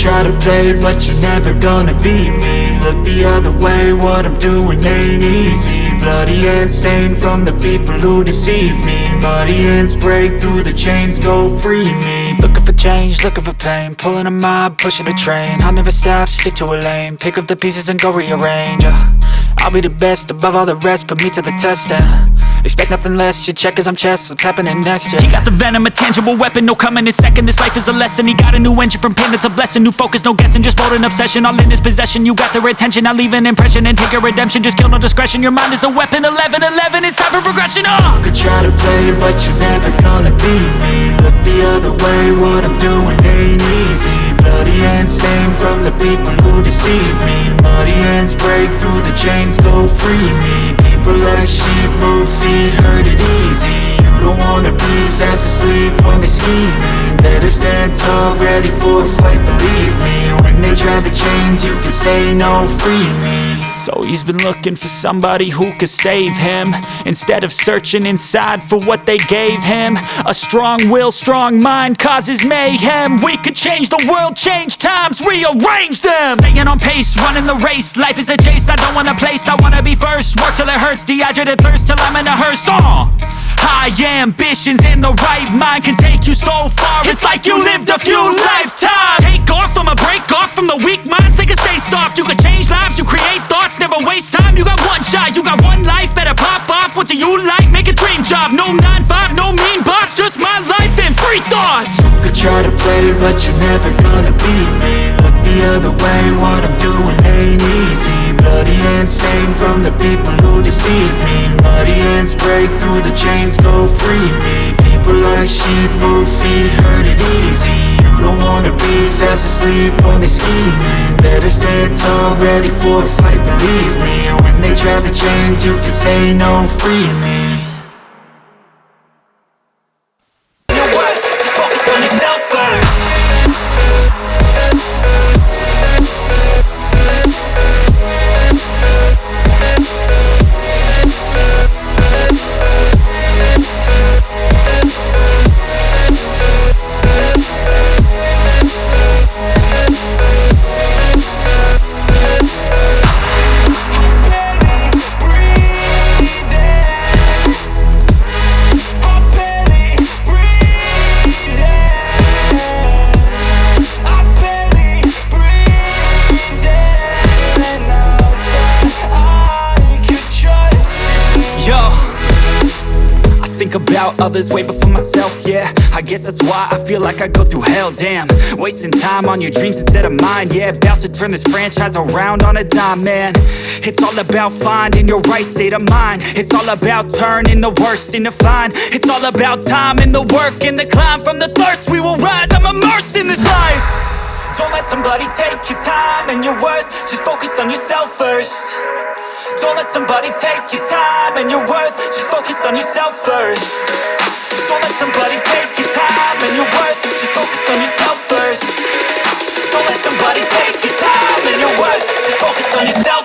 try to play, but you're never gonna beat me. Look the other way, what I'm doing ain't easy. Bloody hands stained from the people who deceive me. Muddy hands break through the chains, go free me. Looking for change, looking for pain, pulling a mob, pushing a train. I'll never stop, stick to a lane, pick up the pieces and go rearrange. I'll be the best above all the rest, put me to the test and expect nothing less, your check is I'm chess, what's happening next, yeah. He got the venom, a tangible weapon, no coming in second. This life is a lesson, he got a new engine from pain, that's a blessing. New focus, no guessing, just bold and obsession, all in his possession. You got their attention, I'll leave an impression and take your redemption. Just kill, no discretion, your mind is a weapon. 11-11, it's time for progression, You could try to play, but you're never gonna beat me. Look the other way, what I'm doing ain't easy. Bloody hands stained from the people who deceive me. Muddy hands break through the chains, go free me. People like sheep move feet, hurt it easy. You don't wanna be fast asleep when they scheming. Better stand tall, ready for a fight, believe me. When they try the chains, you can say no, free me. So he's been looking for somebody who could save him, instead of searching inside for what they gave him. A strong will, strong mind causes mayhem. We could change the world, change times, rearrange them. Staying on pace, running the race. Life is a chase, I don't want a place, I wanna be first. Work till it hurts, dehydrated thirst till I'm in a hearse. High ambitions and the right mind can take you so far. It's like you lived a few lifetimes. Take off from a break off from the weak minds, they can stay soft. You can change lives, you create thoughts, never waste time. You got one shot, you got one life, better pop off. What do you like? Make a dream job. No 9-5, no mean boss, just my life and free thoughts. You could try to play, but you're never gonna beat me. Look the other way, what I'm doing ain't easy. Bloody hands stained from the people who deceive me. Muddy hands break through the chains, go free me. People like sheep move feet, hurt it easy. You don't wanna be fast asleep when they scheming. Better stand tall, ready for a fight, believe me. When they try the chains, you can say no, free me. You know what? Just focus on yourself first. Think about others way before myself, yeah. I guess that's why I feel like I go through hell, damn. Wasting time on your dreams instead of mine, yeah. About to turn this franchise around on a dime, man. It's all about finding your right state of mind. It's all about turning the worst into fine. It's all about time and the work and the climb. From the thirst we will rise, I'm immersed in this life. Don't let somebody take your time and your worth. Just focus on yourself first. Don't let somebody take your time and your worth. Just focus on yourself first. Don't let somebody take your time and your worth. Just focus on yourself first. Don't let somebody take your time and your worth. Just focus on yourself.